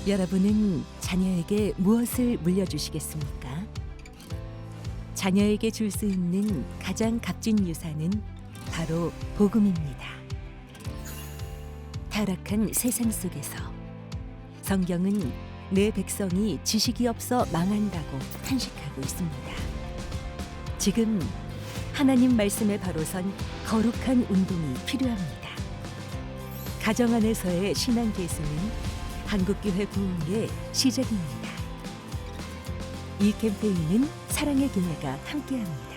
여러분은 자녀에게 무엇을 물려주시겠습니까? 자녀에게 줄 수 있는 가장 값진 유산은 바로 복음입니다. 타락한 세상 속에서 성경은 내 백성이 지식이 없어 망한다고 탄식하고 있습니다. 지금 하나님 말씀에 바로 선 거룩한 운동이 필요합니다. 가정 안에서의 신앙 계승은 한국교회 부흥의 시작입니다. 이 캠페인은 사랑의 교회가 함께합니다.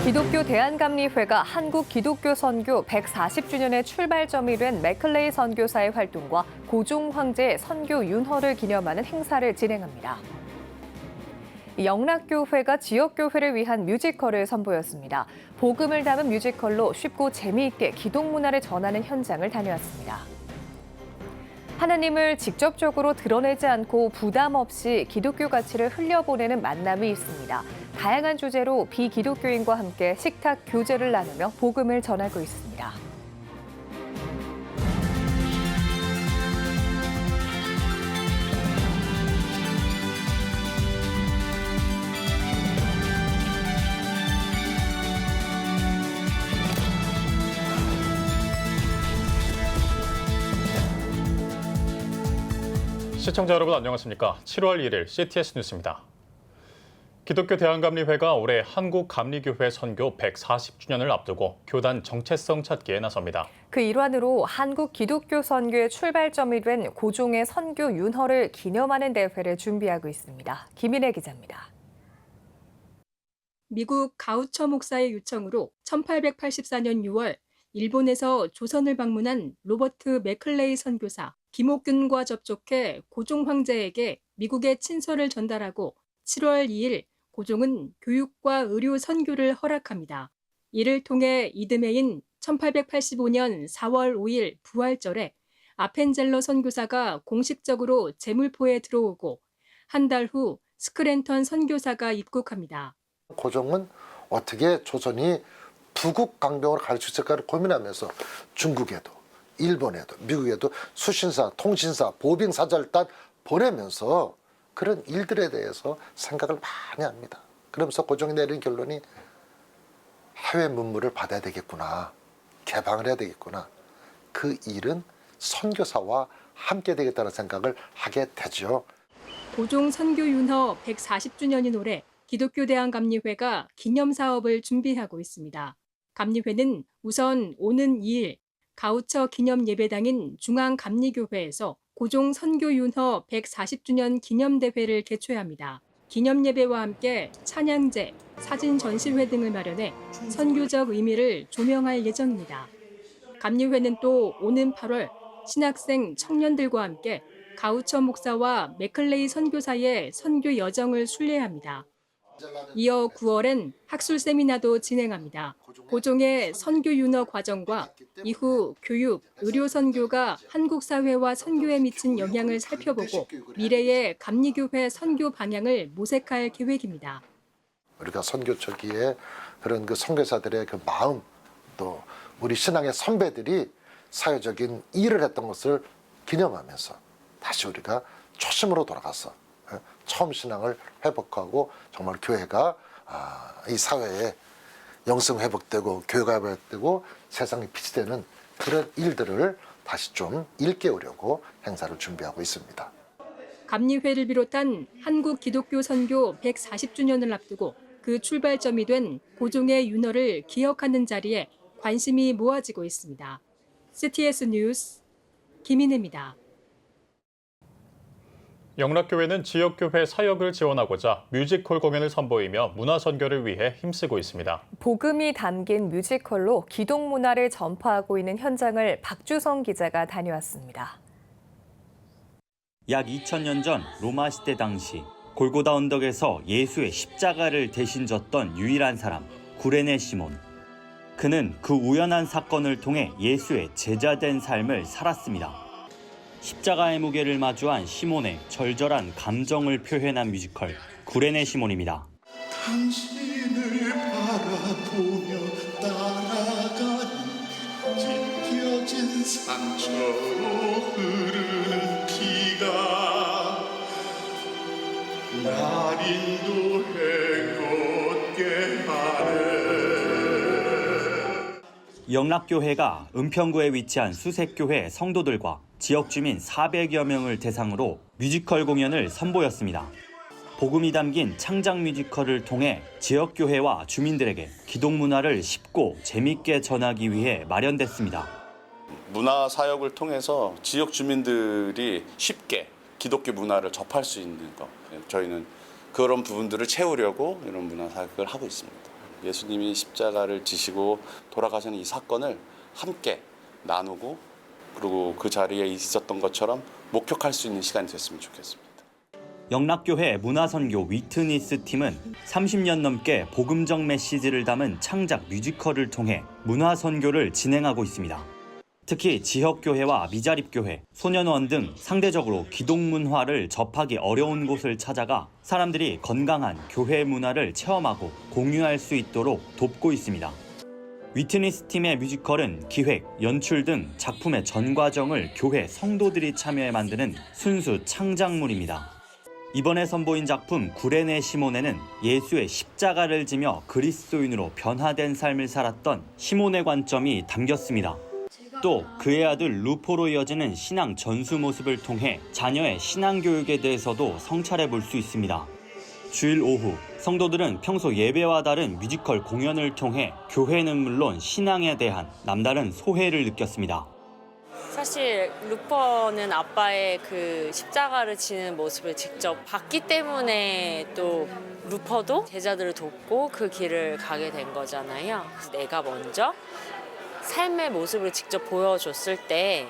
기독교 대한감리회가 한국 기독교 선교 140주년의 출발점이 된 맥클레이 선교사의 활동과 고종 황제의 선교 윤허를 기념하는 행사를 진행합니다. 영락교회가 지역교회를 위한 뮤지컬을 선보였습니다. 복음을 담은 뮤지컬로 쉽고 재미있게 기독문화를 전하는 현장을 다녀왔습니다. 하나님을 직접적으로 드러내지 않고 부담 없이 기독교 가치를 흘려보내는 만남이 있습니다. 다양한 주제로 비기독교인과 함께 식탁 교제를 나누며 복음을 전하고 있습니다. 시청자 여러분 안녕하십니까? 7월 1일 CTS 뉴스입니다. 기독교 대한감리회가 올해 한국감리교회 선교 140주년을 앞두고 교단 정체성 찾기에 나섭니다. 그 일환으로 한국 기독교 선교의 출발점이 된 고종의 선교 윤허를 기념하는 대회를 준비하고 있습니다. 김인혜 기자입니다. 미국 가우처 목사의 요청으로 1884년 6월 일본에서 조선을 방문한 로버트 맥클레이 선교사 김옥균과 접촉해 고종 황제에게 미국의 친서를 전달하고 7월 2일 고종은 교육과 의료 선교를 허락합니다. 이를 통해 이듬해인 1885년 4월 5일 부활절에 아펜젤러 선교사가 공식적으로 제물포에 들어오고 한 달 후 스크랜턴 선교사가 입국합니다. 고종은 어떻게 조선이 부국 강병을 가르칠까를 고민하면서 중국에도 일본에도 미국에도 수신사, 통신사, 보빙사절을 딱 보내면서 그런 일들에 대해서 생각을 많이 합니다. 그러면서 고종이 내린 결론이 해외 문물을 받아야 되겠구나. 개방을 해야 되겠구나. 그 일은 선교사와 함께 되겠다는 생각을 하게 되죠. 고종 선교 윤허 140주년인 올해 기독교 대한감리회가 기념사업을 준비하고 있습니다. 감리회는 우선 오는 2일 가우처 기념예배당인 중앙감리교회에서 고종 선교윤허 140주년 기념대회를 개최합니다. 기념예배와 함께 찬양제, 사진 전시회 등을 마련해 선교적 의미를 조명할 예정입니다. 감리회는 또 오는 8월 신학생 청년들과 함께 가우처 목사와 맥클레이 선교사의 선교 여정을 순례합니다. 이어 9월엔 학술 세미나도 진행합니다. 고종의 선교 윤허 과정과 이후 교육, 의료 선교가 한국 사회와 선교에 미친 영향을 살펴보고 미래의 감리교회 선교 방향을 모색할 계획입니다. 우리가 선교 초기에 그런 그 선교사들의 그 마음, 또 우리 신앙의 선배들이 사회적인 일을 했던 것을 기념하면서 다시 우리가 초심으로 돌아가서 처음 신앙을 회복하고 정말 교회가 이 사회에 영성 회복되고 교회가 회복되고 세상에 빛이 되는 그런 일들을 다시 좀 일깨우려고 행사를 준비하고 있습니다. 감리회를 비롯한 한국 기독교 선교 140주년을 앞두고 그 출발점이 된 고종의 윤허를 기억하는 자리에 관심이 모아지고 있습니다. CTS 뉴스 김인혜입니다. 영락교회는 지역교회 사역을 지원하고자 뮤지컬 공연을 선보이며 문화선교를 위해 힘쓰고 있습니다. 복음이 담긴 뮤지컬로 기독문화를 전파하고 있는 현장을 박주성 기자가 다녀왔습니다. 약 2000년 전 로마 시대 당시 골고다 언덕에서 예수의 십자가를 대신 졌던 유일한 사람, 구레네 시몬. 그는 그 우연한 사건을 통해 예수의 제자된 삶을 살았습니다. 십자가의 무게를 마주한 시몬의 절절한 감정을 표현한 뮤지컬 구레네 시몬입니다. 당신을 바라보며 따라가니 찢겨진 상처로 흐르는 피가 날 인도해 걷게 하네. 영락교회가 은평구에 위치한 수색교회 성도들과 지역 주민 400여 명을 대상으로 뮤지컬 공연을 선보였습니다. 복음이 담긴 창작 뮤지컬을 통해 지역교회와 주민들에게 기독 문화를 쉽고 재밌게 전하기 위해 마련됐습니다. 문화 사역을 통해서 지역 주민들이 쉽게 기독교 문화를 접할 수 있는 것. 저희는 그런 부분들을 채우려고 이런 문화 사역을 하고 있습니다. 예수님이 십자가를 지시고 돌아가시는 이 사건을 함께 나누고 그리고 그 자리에 있었던 것처럼 목격할 수 있는 시간이 됐으면 좋겠습니다. 영락교회 문화선교 위트니스 팀은 30년 넘게 복음적 메시지를 담은 창작 뮤지컬을 통해 문화선교를 진행하고 있습니다. 특히 지역교회와 미자립교회, 소년원 등 상대적으로 기독문화를 접하기 어려운 곳을 찾아가 사람들이 건강한 교회 문화를 체험하고 공유할 수 있도록 돕고 있습니다. 위트니스 팀의 뮤지컬은 기획, 연출 등 작품의 전 과정을 교회 성도들이 참여해 만드는 순수 창작물입니다. 이번에 선보인 작품 구레네 시몬에는 예수의 십자가를 지며 그리스도인으로 변화된 삶을 살았던 시몬의 관점이 담겼습니다. 또 그의 아들 루포로 이어지는 신앙 전수 모습을 통해 자녀의 신앙 교육에 대해서도 성찰해 볼 수 있습니다. 주일 오후 성도들은 평소 예배와 다른 뮤지컬 공연을 통해 교회는 물론 신앙에 대한 남다른 소회를 느꼈습니다. 사실 루퍼는 아빠의 그 십자가를 지는 모습을 직접 봤기 때문에 또 루퍼도 제자들을 돕고 그 길을 가게 된 거잖아요. 내가 먼저 삶의 모습을 직접 보여줬을 때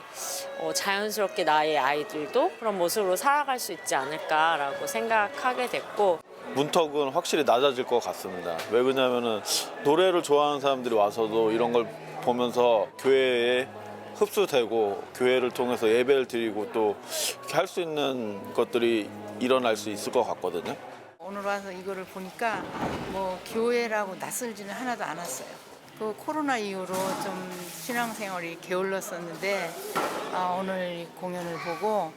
자연스럽게 나의 아이들도 그런 모습으로 살아갈 수 있지 않을까라고 생각하게 됐고, 문턱은 확실히 낮아질 것 같습니다. 왜 그러냐면은 노래를 좋아하는 사람들이 와서도 이런 걸 보면서 교회에 흡수되고 교회를 통해서 예배를 드리고 또 이렇게 할 수 있는 것들이 일어날 수 있을 것 같거든요. 오늘 와서 이거를 보니까 뭐 교회라고 낯설지는 하나도 않았어요. 그 코로나 이후로 좀 신앙생활이 게을렀었는데 오늘 이 공연을 보고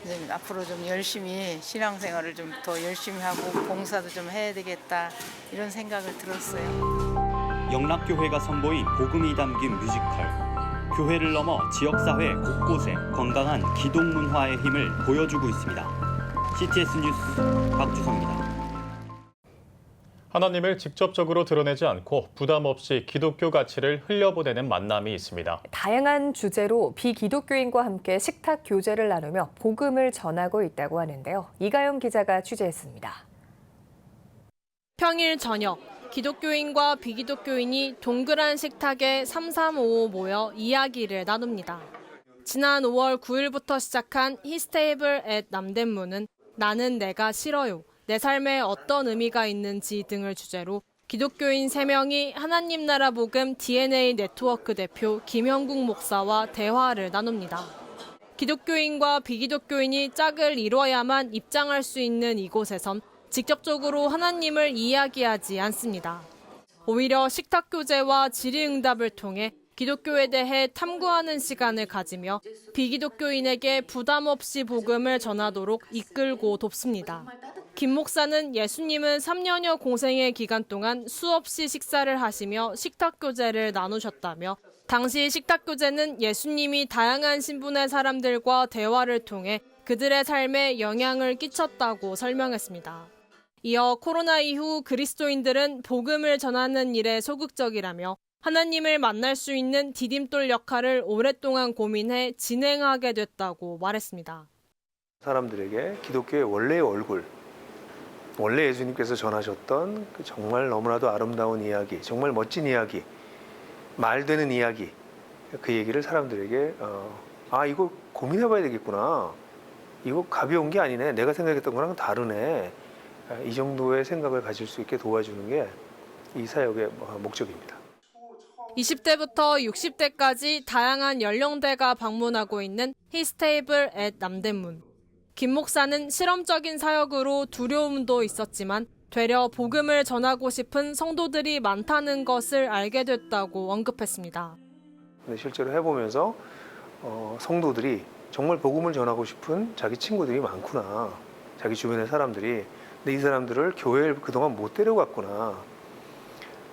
이제 앞으로 좀 열심히 신앙생활을 좀 더 열심히 하고 봉사도 좀 해야 되겠다 이런 생각을 들었어요. 영락교회가 선보인 복음이 담긴 뮤지컬. 교회를 넘어 지역사회 곳곳에 건강한 기독문화의 힘을 보여주고 있습니다. CTS 뉴스 박주성입니다. 하나님을 직접적으로 드러내지 않고 부담 없이 기독교 가치를 흘려보내는 만남이 있습니다. 다양한 주제로 비기독교인과 함께 식탁 교제를 나누며 복음을 전하고 있다고 하는데요. 이가영 기자가 취재했습니다. 평일 저녁, 기독교인과 비기독교인이 동그란 식탁에 3355 모여 이야기를 나눕니다. 지난 5월 9일부터 시작한 히스테이블 앳 남대문은 나는 내가 싫어요, 내 삶에 어떤 의미가 있는지 등을 주제로 기독교인 3명이 하나님 나라 복음 DNA 네트워크 대표 김형국 목사와 대화를 나눕니다. 기독교인과 비기독교인이 짝을 이뤄야만 입장할 수 있는 이곳에선 직접적으로 하나님을 이야기하지 않습니다. 오히려 식탁 교제와 질의응답을 통해 기독교에 대해 탐구하는 시간을 가지며 비기독교인에게 부담 없이 복음을 전하도록 이끌고 돕습니다. 김 목사는 예수님은 3년여 공생의 기간 동안 수없이 식사를 하시며 식탁 교제를 나누셨다며 당시 식탁 교제는 예수님이 다양한 신분의 사람들과 대화를 통해 그들의 삶에 영향을 끼쳤다고 설명했습니다. 이어 코로나 이후 그리스도인들은 복음을 전하는 일에 소극적이라며 하나님을 만날 수 있는 디딤돌 역할을 오랫동안 고민해 진행하게 됐다고 말했습니다. 사람들에게 기독교의 원래의 얼굴, 원래 예수님께서 전하셨던 그 정말 너무나도 아름다운 이야기, 정말 멋진 이야기, 말되는 이야기, 그 얘기를 사람들에게 이거 고민해봐야 되겠구나. 이거 가벼운 게 아니네. 내가 생각했던 거랑 다르네. 이 정도의 생각을 가질 수 있게 도와주는 게 이 사역의 목적입니다. 20대부터 60대까지 다양한 연령대가 방문하고 있는 히스테이블 앳 남대문. 김 목사는 실험적인 사역으로 두려움도 있었지만 되려 복음을 전하고 싶은 성도들이 많다는 것을 알게 됐다고 언급했습니다. 근데 실제로 해보면서 성도들이 정말 복음을 전하고 싶은 자기 친구들이 많구나. 자기 주변의 사람들이. 근데 이 사람들을 교회에 그동안 못 데려갔구나.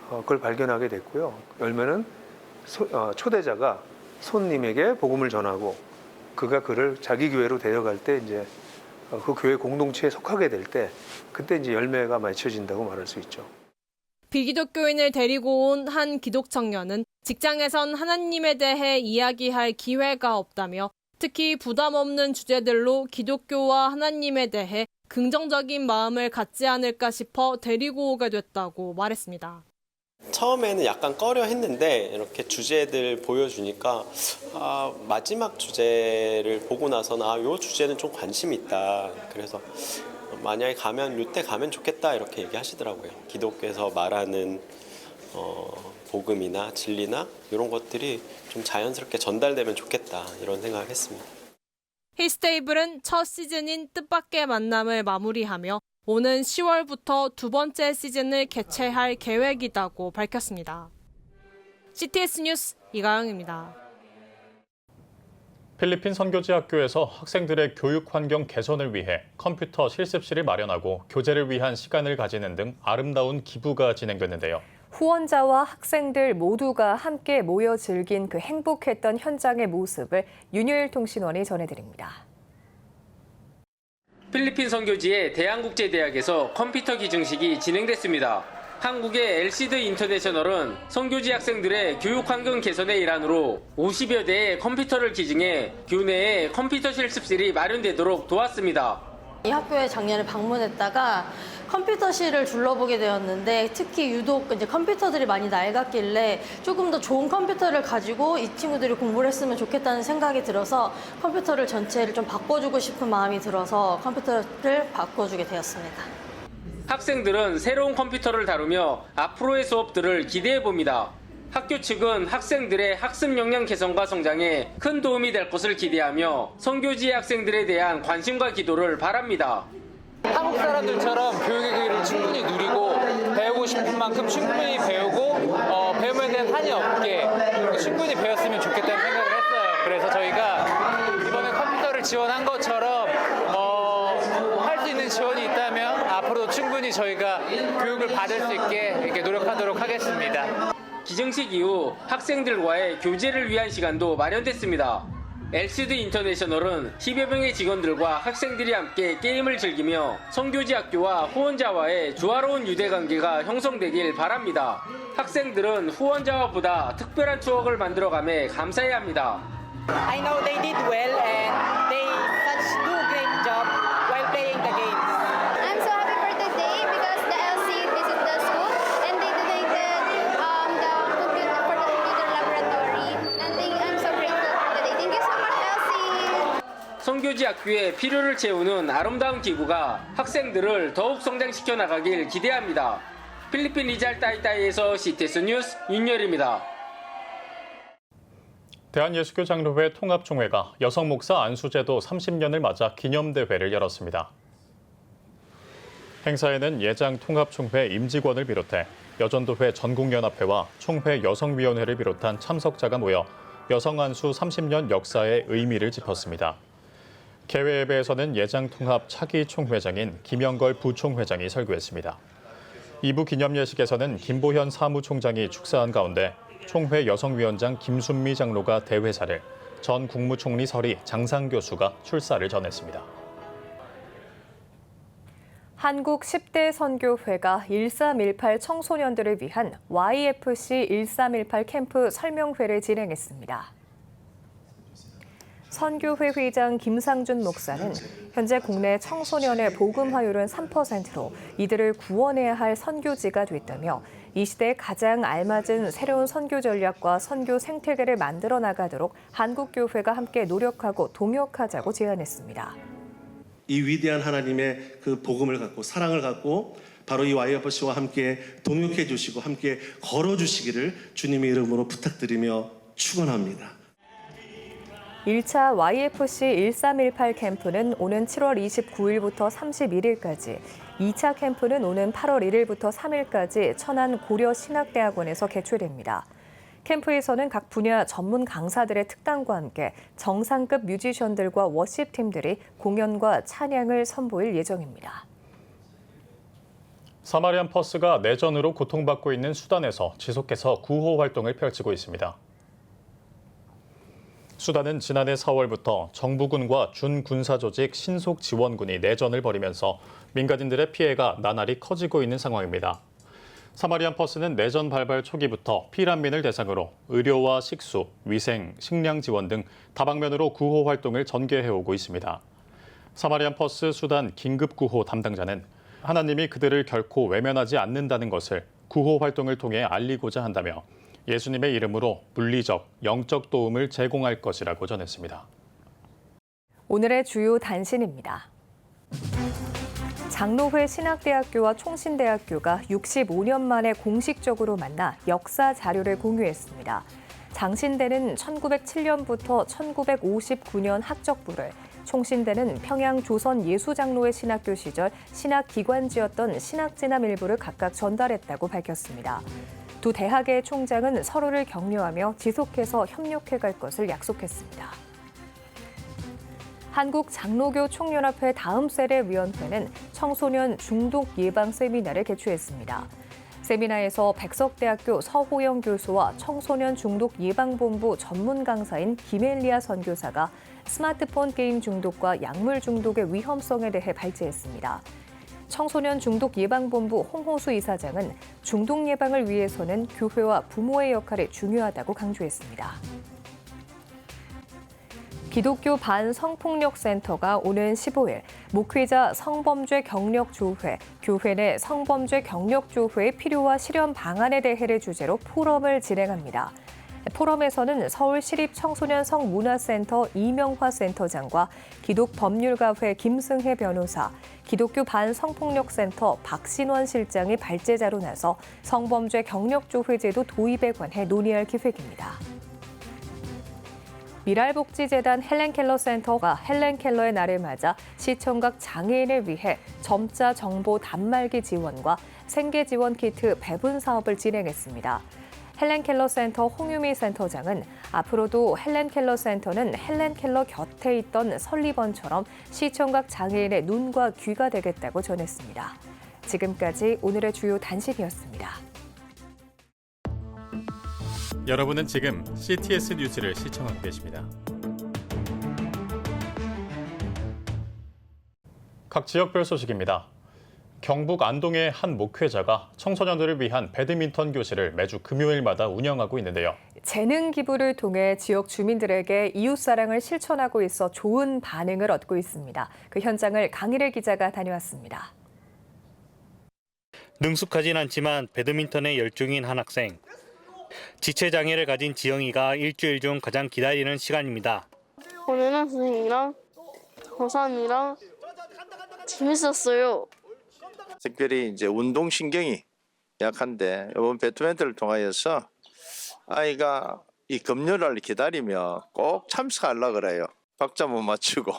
그걸 발견하게 됐고요. 열매는 초대자가 손님에게 복음을 전하고 그가 그를 자기 교회로 데려갈 때 이제 그 교회 공동체에 속하게 될 때 그때 이제 열매가 맺혀진다고 말할 수 있죠. 비기독교인을 데리고 온 한 기독 청년은 직장에선 하나님에 대해 이야기할 기회가 없다며 특히 부담 없는 주제들로 기독교와 하나님에 대해 긍정적인 마음을 갖지 않을까 싶어 데리고 오게 됐다고 말했습니다. 처음에는 약간 꺼려 했는데 이렇게 주제들 보여주니까 마지막 주제를 보고 나서는 이 주제는 좀 관심 있다. 그래서 만약에 가면 이때 가면 좋겠다 이렇게 얘기하시더라고요. 기독교에서 말하는 복음이나 진리나 이런 것들이 좀 자연스럽게 전달되면 좋겠다 이런 생각을 했습니다. 히스테이블은 첫 시즌인 뜻밖의 만남을 마무리하며 오는 10월부터 두 번째 시즌을 개최할 계획이라고 밝혔습니다. CTS 뉴스 이가영입니다. 필리핀 선교지 학교에서 학생들의 교육 환경 개선을 위해 컴퓨터 실습실을 마련하고 교재를 위한 시간을 가지는 등 아름다운 기부가 진행됐는데요. 후원자와 학생들 모두가 함께 모여 즐긴 그 행복했던 현장의 모습을 윤효일 통신원이 전해드립니다. 필리핀 선교지의 대한국제대학에서 컴퓨터 기증식이 진행됐습니다. 한국의 LCD 인터내셔널은 선교지 학생들의 교육 환경 개선의 일환으로 50여 대의 컴퓨터를 기증해 교내에 컴퓨터 실습실이 마련되도록 도왔습니다. 이 학교에 작년에 방문했다가 컴퓨터실을 둘러보게 되었는데 특히 유독 이제 컴퓨터들이 많이 낡았길래 조금 더 좋은 컴퓨터를 가지고 이 친구들이 공부를 했으면 좋겠다는 생각이 들어서 컴퓨터를 전체를 좀 바꿔주고 싶은 마음이 들어서 컴퓨터를 바꿔주게 되었습니다. 학생들은 새로운 컴퓨터를 다루며 앞으로의 수업들을 기대해 봅니다. 학교 측은 학생들의 학습 역량 개선과 성장에 큰 도움이 될 것을 기대하며 선교지 학생들에 대한 관심과 기도를 바랍니다. 한국 사람들처럼 교육의 기회를 충분히 누리고 배우고 싶은 만큼 충분히 배우고 배움에 대한 한이 없게 충분히 배웠으면 좋겠다는 생각을 했어요. 그래서 저희가 이번에 컴퓨터를 지원한 것처럼 할 수 있는 지원이 있다면 앞으로도 충분히 저희가 교육을 받을 수 있게 이렇게 노력하도록 하겠습니다. 기증식 이후 학생들과의 교제를 위한 시간도 마련됐습니다. LCD 인터내셔널은 10여 명의 직원들과 학생들이 함께 게임을 즐기며 선교지 학교와 후원자와의 조화로운 유대관계가 형성되길 바랍니다. 학생들은 후원자와 보다 특별한 추억을 만들어가며 감사해야 합니다. I know they did well and they such do great job while playing the games. I'm so happy for today because the LC visit the school and they donated the computer for the computer laboratory and I'm so grateful for today. Thank you so much, LC. 선교지 학교의 필요를 채우는 아름다운 기부가 학생들을 더욱 성장시켜 나가길 기대합니다. 필리핀 리잘 따이따이에서 CTS 뉴스 윤열입니다. 대한예수교 장로회 통합총회가 여성 목사 안수제도 30년을 맞아 기념대회를 열었습니다. 행사에는 예장 통합총회 임직원을 비롯해 여전도회 전국연합회와 총회 여성위원회를 비롯한 참석자가 모여 여성 안수 30년 역사의 의미를 짚었습니다. 개회 예배에서는 예장 통합 차기 총회장인 김영걸 부총회장이 설교했습니다. 2부 기념 예식에서는 김보현 사무총장이 축사한 가운데 총회 여성위원장 김순미 장로가 대회사를, 전 국무총리 설희 장상 교수가 출사를 전했습니다. 한국 10대 선교회가 1318 청소년들을 위한 YFC 1318 캠프 설명회를 진행했습니다. 선교회 회장 김상준 목사는 현재 국내 청소년의 복음화율은 3%로 이들을 구원해야 할 선교지가 됐다며 이 시대에 가장 알맞은 새로운 선교 전략과 선교 생태계를 만들어 나가도록 한국교회가 함께 노력하고 동역하자고 제안했습니다. 이 위대한 하나님의 그 복음을 갖고 사랑을 갖고 바로 이 YFC와 함께 동역해 주시고 함께 걸어 주시기를 주님의 이름으로 부탁드리며 축원합니다. 1차 YFC 1318 캠프는 오는 7월 29일부터 31일까지, 2차 캠프는 오는 8월 1일부터 3일까지 천안 고려신학대학원에서 개최됩니다. 캠프에서는 각 분야 전문 강사들의 특강과 함께 정상급 뮤지션들과 워십팀들이 공연과 찬양을 선보일 예정입니다. 사마리안 퍼스가 내전으로 고통받고 있는 수단에서 지속해서 구호 활동을 펼치고 있습니다. 수단은 지난해 4월부터 정부군과 준군사조직 신속지원군이 내전을 벌이면서 민간인들의 피해가 나날이 커지고 있는 상황입니다. 사마리안 퍼스는 내전 발발 초기부터 피난민을 대상으로 의료와 식수, 위생, 식량 지원 등 다방면으로 구호 활동을 전개해오고 있습니다. 사마리안 퍼스 수단 긴급구호 담당자는 하나님이 그들을 결코 외면하지 않는다는 것을 구호 활동을 통해 알리고자 한다며 예수님의 이름으로 물리적, 영적 도움을 제공할 것이라고 전했습니다. 오늘의 주요 단신입니다. 장로회 신학대학교와 총신대학교가 65년 만에 공식적으로 만나 역사 자료를 공유했습니다. 장신대는 1907년부터 1959년 학적부를, 총신대는 평양 조선예수장로회 신학교 시절 신학기관지였던 신학진암 일부를 각각 전달했다고 밝혔습니다. 두 대학의 총장은 서로를 격려하며 지속해서 협력해갈 것을 약속했습니다. 한국장로교 총연합회 다음 세대 위원회는 청소년 중독 예방 세미나를 개최했습니다. 세미나에서 백석대학교 서호영 교수와 청소년 중독 예방본부 전문 강사인 김엘리아 선교사가 스마트폰 게임 중독과 약물 중독의 위험성에 대해 발제했습니다. 청소년 중독 예방본부 홍호수 이사장은 중독 예방을 위해서는 교회와 부모의 역할이 중요하다고 강조했습니다. 기독교 반성폭력센터가 오는 15일 목회자 성범죄 경력조회, 교회 내 성범죄 경력조회의 필요와 실현 방안에 대해를 주제로 포럼을 진행합니다. 포럼에서는 서울시립청소년 성문화센터 이명화 센터장과 기독법률가회 김승혜 변호사, 기독교 반성폭력센터 박신원 실장이 발제자로 나서 성범죄 경력조회제도 도입에 관해 논의할 기획입니다. 미랄복지재단 헬렌켈러 센터가 헬렌켈러의 날을 맞아 시청각 장애인을 위해 점자 정보 단말기 지원과 생계 지원 키트 배분 사업을 진행했습니다. 헬렌켈러 센터 홍유미 센터장은 앞으로도 헬렌켈러 센터는 헬렌켈러 곁에 있던 설리번처럼 시청각 장애인의 눈과 귀가 되겠다고 전했습니다. 지금까지 오늘의 주요 단신이었습니다. 여러분은 지금 CTS 뉴스를 시청하고 계십니다. 각 지역별 소식입니다. 경북 안동의 한 목회자가 청소년들을 위한 배드민턴 교실을 매주 금요일마다 운영하고 있는데요. 재능 기부를 통해 지역 주민들에게 이웃사랑을 실천하고 있어 좋은 반응을 얻고 있습니다. 그 현장을 강일의 기자가 다녀왔습니다. 능숙하진 않지만 배드민턴에 열중인 한 학생. 지체장애를 가진 지영이가 일주일 중 가장 기다리는 시간입니다. 오늘은 선생님이랑 고3이랑 재밌었어요. 특별히 이제 운동 신경이 약한데 이번 배드민턴을 통하여서 아이가 이 금요일을 기다리며 꼭 참석하려고 그래요. 박자 못 맞추고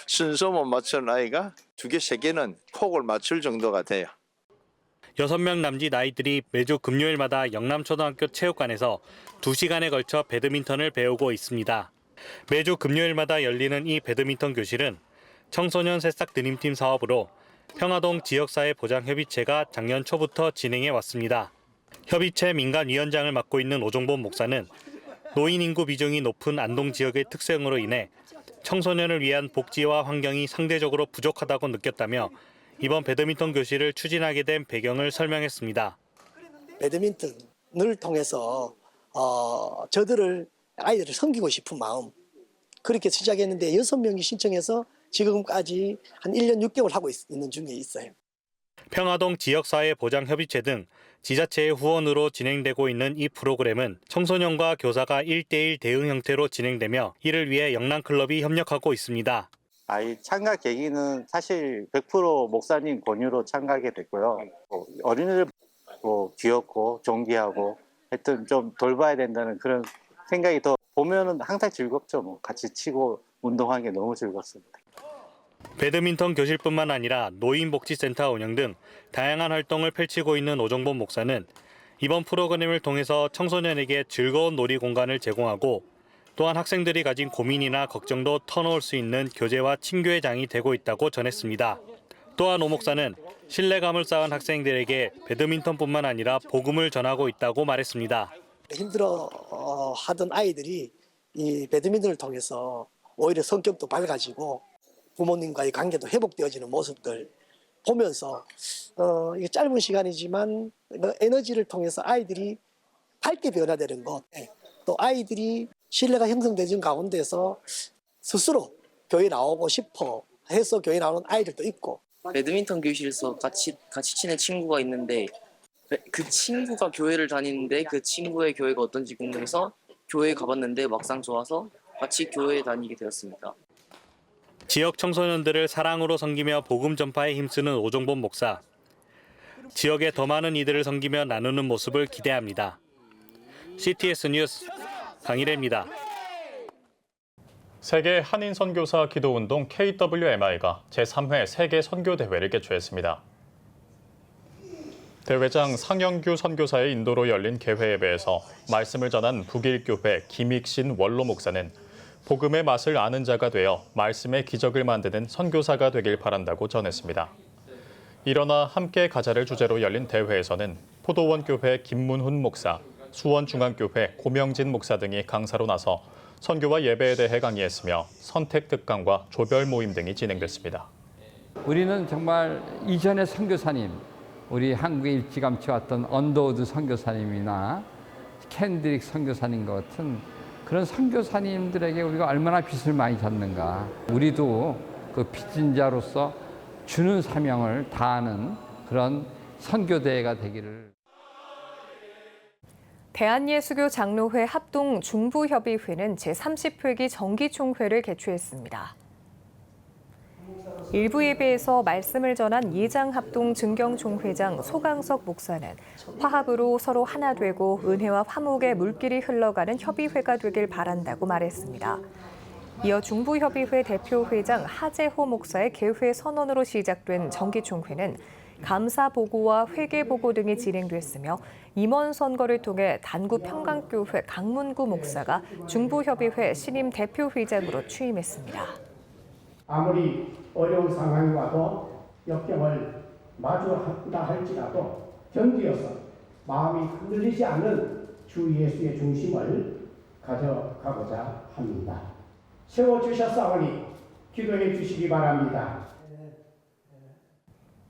순서 못 맞추는 아이가 2개, 3개는 폭을 맞출 정도가 돼요. 6명 남짓 아이들이 매주 금요일마다 영남초등학교 체육관에서 2시간에 걸쳐 배드민턴을 배우고 있습니다. 매주 금요일마다 열리는 이 배드민턴 교실은 청소년 새싹 드림팀 사업으로 평화동 지역사회보장협의체가 작년 초부터 진행해 왔습니다. 협의체 민간위원장을 맡고 있는 오종범 목사는 노인 인구 비중이 높은 안동 지역의 특성으로 인해 청소년을 위한 복지와 환경이 상대적으로 부족하다고 느꼈다며 이번 배드민턴 교실을 추진하게 된 배경을 설명했습니다. 배드민턴을 통해서 아이들을 섬기고 싶은 마음, 그렇게 시작했는데 6명이 신청해서 지금까지 한 1년 6개월 하고 있는 중에 있어요. 평화동 지역사회보장협의체 등 지자체의 후원으로 진행되고 있는 이 프로그램은 청소년과 교사가 1:1 대응 형태로 진행되며 이를 위해 영남클럽이 협력하고 있습니다. 아이 참가 계기는 사실 100% 목사님 권유로 참가하게 됐고요. 어린이들 귀엽고 존귀하고 하여튼 좀 돌봐야 된다는 그런 생각이 더 보면은 항상 즐겁죠. 같이 치고 운동하는 게 너무 즐겁습니다. 배드민턴 교실뿐만 아니라 노인복지센터 운영 등 다양한 활동을 펼치고 있는 오정범 목사는 이번 프로그램을 통해서 청소년에게 즐거운 놀이 공간을 제공하고 또한 학생들이 가진 고민이나 걱정도 터놓을 수 있는 교제와 친교의 장이 되고 있다고 전했습니다. 또한 오 목사는 신뢰감을 쌓은 학생들에게 배드민턴뿐만 아니라 복음을 전하고 있다고 말했습니다. 힘들어 하던 아이들이 이 배드민턴을 통해서 오히려 성격도 밝아지고 부모님과의 관계도 회복되어지는 모습들 보면서 이게 짧은 시간이지만 에너지를 통해서 아이들이 밝게 변화되는 것, 또 아이들이 신뢰가 형성되는 가운데서 스스로 교회 나오고 싶어 해서 교회 나오는 아이들도 있고. 배드민턴 교실에서 같이 친한 친구가 있는데 그 친구가 교회를 다니는데 그 친구의 교회가 어떤지 궁금해서 교회에 가봤는데 막상 좋아서 같이 교회에 다니게 되었습니다. 지역 청소년들을 사랑으로 섬기며 복음 전파에 힘쓰는 오정범 목사. 지역에 더 많은 이들을 섬기며 나누는 모습을 기대합니다. CTS 뉴스 강일혜입니다. 세계 한인 선교사 기도운동 KWMI가 제3회 세계 선교대회를 개최했습니다. 대회장 상영규 선교사의 인도로 열린 개회예배에서 말씀을 전한 북일교회 김익신 원로 목사는 복음의 맛을 아는 자가 되어 말씀의 기적을 만드는 선교사가 되길 바란다고 전했습니다. 일어나 함께 가자를 주제로 열린 대회에서는 포도원교회 김문훈 목사, 수원중앙교회 고명진 목사 등이 강사로 나서 선교와 예배에 대해 강의했으며 선택 특강과 조별 모임 등이 진행됐습니다. 우리는 정말 이전의 선교사님, 우리 한국에 일찌감치 왔던 언더우드 선교사님이나 캔드릭 선교사님 같은 그런 선교사님들에게 우리가 얼마나 빚을 많이 졌는가. 우리도 그 빚진 자로서 주는 사명을 다하는 그런 선교대회가 되기를. 대한예수교 장로회 합동 중부협의회는 제30회기 정기총회를 개최했습니다. 일부 예배에서 말씀을 전한 예장합동 증경총회장 소강석 목사는 화합으로 서로 하나 되고 은혜와 화목의 물길이 흘러가는 협의회가 되길 바란다고 말했습니다. 이어 중부협의회 대표회장 하재호 목사의 개회 선언으로 시작된 정기총회는 감사 보고와 회계 보고 등이 진행됐으며 임원 선거를 통해 단구 평강교회 강문구 목사가 중부협의회 신임 대표회장으로 취임했습니다. 아무리 어려운 상황이 와도 역경을 마주한다 할지라도 견디어서 마음이 흔들리지 않는 주 예수의 중심을 가져가고자 합니다. 세워주셨사오니 기도해 주시기 바랍니다.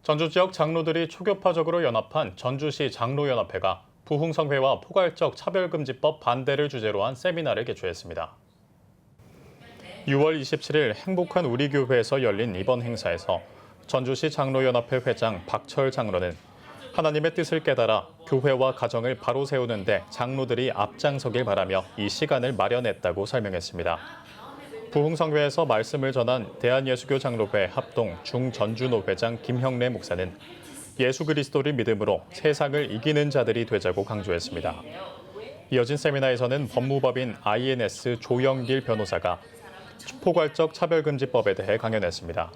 전주 지역 장로들이 초교파적으로 연합한 전주시 장로연합회가 부흥성회와 포괄적 차별금지법 반대를 주제로 한 세미나를 개최했습니다. 6월 27일 행복한 우리 교회에서 열린 이번 행사에서 전주시 장로연합회 회장 박철 장로는 하나님의 뜻을 깨달아 교회와 가정을 바로 세우는 데 장로들이 앞장서길 바라며 이 시간을 마련했다고 설명했습니다. 부흥성회에서 말씀을 전한 대한예수교 장로회 합동 중전주노 회장 김형래 목사는 예수 그리스도를 믿음으로 세상을 이기는 자들이 되자고 강조했습니다. 이어진 세미나에서는 법무법인 INS 조영길 변호사가 포괄적 차별금지법에 대해 강연했습니다.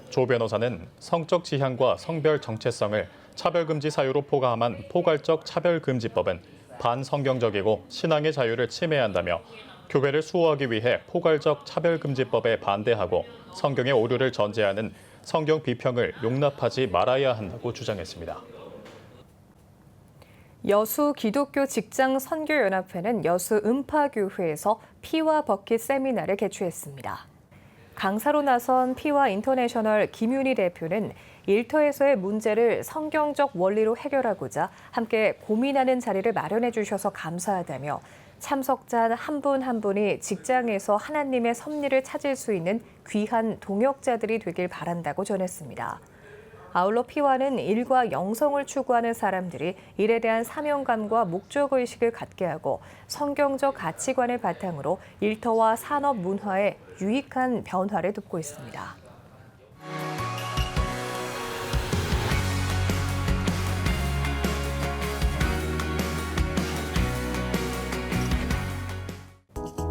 조 변호사는 성적 지향과 성별 정체성을 차별금지 사유로 포함한 포괄적 차별금지법은 반성경적이고 신앙의 자유를 침해한다며 교회를 수호하기 위해 포괄적 차별금지법에 반대하고 성경의 오류를 전제하는 성경 비평을 용납하지 말아야 한다고 주장했습니다. 여수 기독교 직장 선교연합회는 여수 음파교회에서 피와 버킷 세미나를 개최했습니다. 강사로 나선 피와 인터내셔널 김윤희 대표는 일터에서의 문제를 성경적 원리로 해결하고자 함께 고민하는 자리를 마련해 주셔서 감사하다며 참석자 한 분 한 분이 직장에서 하나님의 섭리를 찾을 수 있는 귀한 동역자들이 되길 바란다고 전했습니다. 아울러 피와는 일과 영성을 추구하는 사람들이 일에 대한 사명감과 목적의식을 갖게 하고 성경적 가치관을 바탕으로 일터와 산업 문화에 유익한 변화를 돕고 있습니다.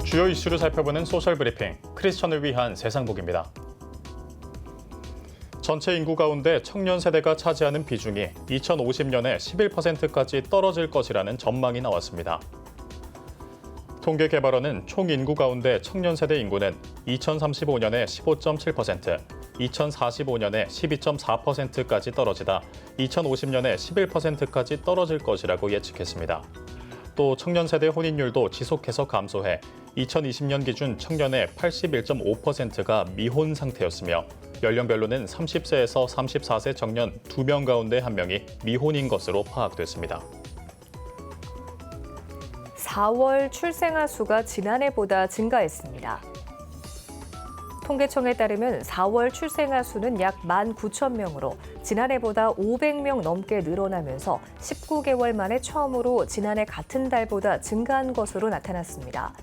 주요 이슈를 살펴보는 소셜 브리핑, 크리스천을 위한 세상복입니다. 전체 인구 가운데 청년 세대가 차지하는 비중이 2050년에 11%까지 떨어질 것이라는 전망이 나왔습니다. 통계개발원은 총 인구 가운데 청년 세대 인구는 2035년에 15.7%, 2045년에 12.4%까지 떨어지다 2050년에 11%까지 떨어질 것이라고 예측했습니다. 또 청년 세대 혼인율도 지속해서 감소해 2020년 기준 청년의 81.5%가 미혼 상태였으며 연령별로는 30세에서 34세 청년 2명 가운데 1명이 미혼인 것으로 파악됐습니다. 4월 출생아 수가 지난해보다 증가했습니다. 통계청에 따르면 4월 출생아 수는 약 19,000명으로 지난해보다 500명 넘게 늘어나면서 19개월 만에 처음으로 지난해 같은 달보다 증가한 것으로 나타났습니다.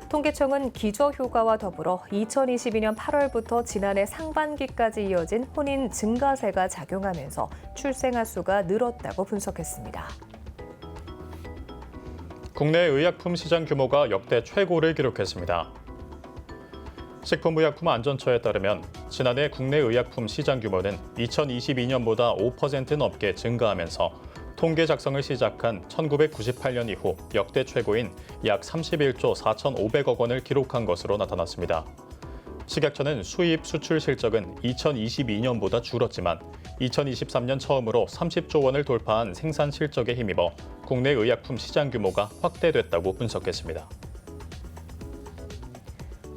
통계청은 기저휴가와 더불어 2022년 8월부터 지난해 상반기까지 이어진 혼인 증가세가 작용하면서 출생아 수가 늘었다고 분석했습니다. 국내 의약품 시장 규모가 역대 최고를 기록했습니다. 식품의약품안전처에 따르면 지난해 국내 의약품 시장 규모는 2022년보다 5% 넘게 증가하면서 통계 작성을 시작한 1998년 이후 역대 최고인 약 31조 4,500억 원을 기록한 것으로 나타났습니다. 식약처는 수입 수출 실적은 2022년보다 줄었지만 2023년 처음으로 30조 원을 돌파한 생산 실적에 힘입어 국내 의약품 시장 규모가 확대됐다고 분석했습니다.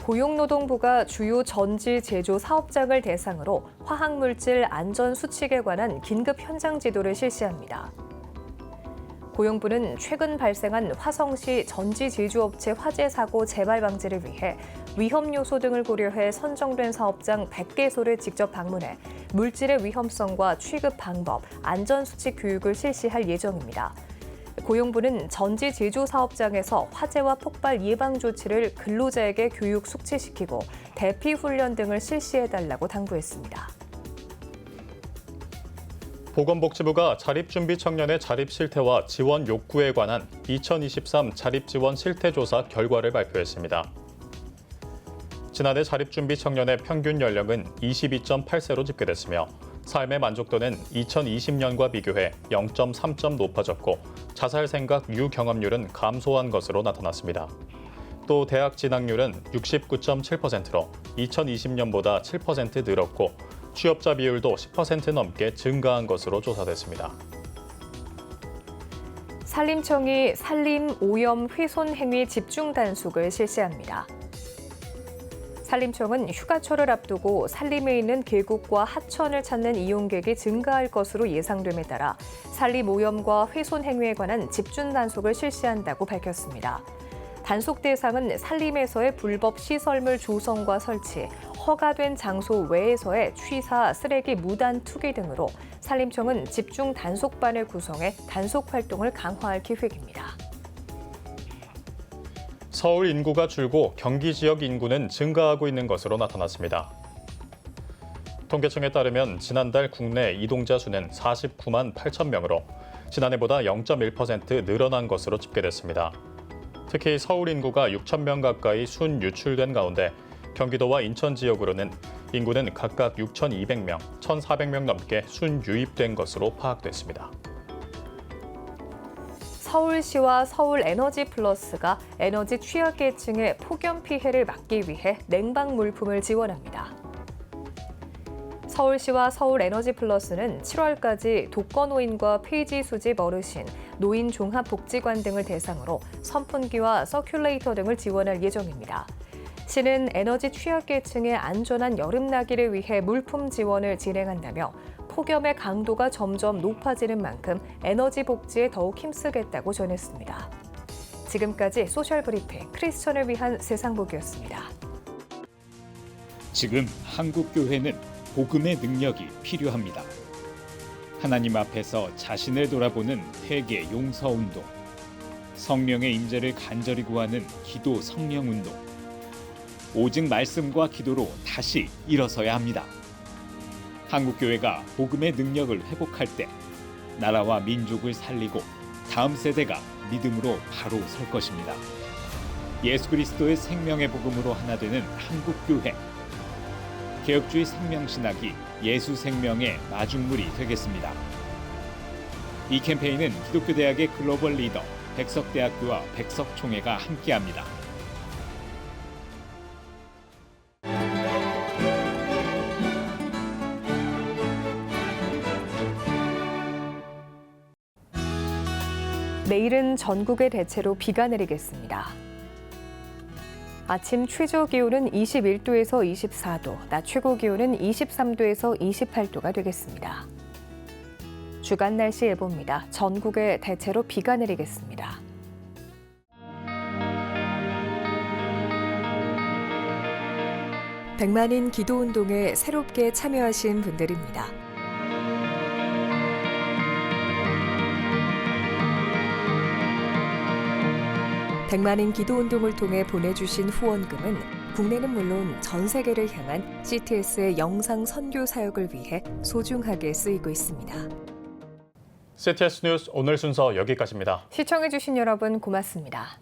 고용노동부가 주요 전지 제조 사업장을 대상으로 화학물질 안전 수칙에 관한 긴급 현장 지도를 실시합니다. 고용부는 최근 발생한 화성시 전지 제조업체 화재 사고 재발 방지를 위해 위험 요소 등을 고려해 선정된 사업장 100개소를 직접 방문해 물질의 위험성과 취급 방법, 안전 수칙 교육을 실시할 예정입니다. 고용부는 전지 제조 사업장에서 화재와 폭발 예방 조치를 근로자에게 교육 숙지시키고 대피 훈련 등을 실시해달라고 당부했습니다. 보건복지부가 자립준비 청년의 자립 실태와 지원 욕구에 관한 2023 자립지원 실태조사 결과를 발표했습니다. 지난해 자립준비 청년의 평균 연령은 22.8세로 집계됐으며 삶의 만족도는 2020년과 비교해 0.3점 높아졌고 자살 생각 유경험률은 감소한 것으로 나타났습니다. 또 대학 진학률은 69.7%로 2020년보다 7% 늘었고 취업자 비율도 10% 넘게 증가한 것으로 조사됐습니다. 산림청이 산림 오염 훼손 행위 집중 단속을 실시합니다. 산림청은 휴가철을 앞두고 산림에 있는 계곡과 하천을 찾는 이용객이 증가할 것으로 예상됨에 따라 산림 오염과 훼손 행위에 관한 집중 단속을 실시한다고 밝혔습니다. 단속 대상은 산림에서의 불법 시설물 조성과 설치, 허가된 장소 외에서의 취사, 쓰레기 무단 투기 등으로 산림청은 집중 단속반을 구성해 단속 활동을 강화할 계획입니다. 서울 인구가 줄고 경기 지역 인구는 증가하고 있는 것으로 나타났습니다. 통계청에 따르면 지난달 국내 이동자 수는 49만 8천 명으로 지난해보다 0.1% 늘어난 것으로 집계됐습니다. 특히 서울 인구가 6천 명 가까이 순 유출된 가운데 경기도와 인천 지역으로는 인구는 각각 6,200명, 1,400명 넘게 순 유입된 것으로 파악됐습니다. 서울시와 서울에너지플러스가 에너지 취약계층의 폭염 피해를 막기 위해 냉방 물품을 지원합니다. 서울시와 서울에너지플러스는 7월까지 독거노인과 폐지 수집 어르신, 노인 종합복지관 등을 대상으로 선풍기와 서큘레이터 등을 지원할 예정입니다. 시는 에너지 취약계층의 안전한 여름나기를 위해 물품 지원을 진행한다며 폭염의 강도가 점점 높아지는 만큼 에너지 복지에 더욱 힘쓰겠다고 전했습니다. 지금까지 소셜브리핑 크리스천을 위한 세상복이었습니다. 지금 한국교회는 복음의 능력이 필요합니다. 하나님 앞에서 자신을 돌아보는 회개 용서 운동, 성령의 임재를 간절히 구하는 기도 성령 운동, 오직 말씀과 기도로 다시 일어서야 합니다. 한국교회가 복음의 능력을 회복할 때 나라와 민족을 살리고 다음 세대가 믿음으로 바로 설 것입니다. 예수 그리스도의 생명의 복음으로 하나 되는 한국교회. 개혁주의 생명신학이 예수 생명의 마중물이 되겠습니다. 이 캠페인은 기독교대학의 글로벌 리더 백석대학교와 백석총회가 함께합니다. 내일은 전국에 대체로 비가 내리겠습니다. 아침 최저 기온은 21도에서 24도, 낮 최고 기온은 23도에서 28도가 되겠습니다. 주간 날씨 예보입니다. 전국에 대체로 비가 내리겠습니다. 백만인 기도운동에 새롭게 참여하신 분들입니다. 백만인 기도운동을 통해 보내주신 후원금은 국내는 물론 전 세계를 향한 CTS의 영상 선교 사역을 위해 소중하게 쓰이고 있습니다. CTS 뉴스 오늘 순서 여기까지입니다. 시청해주신 여러분 고맙습니다.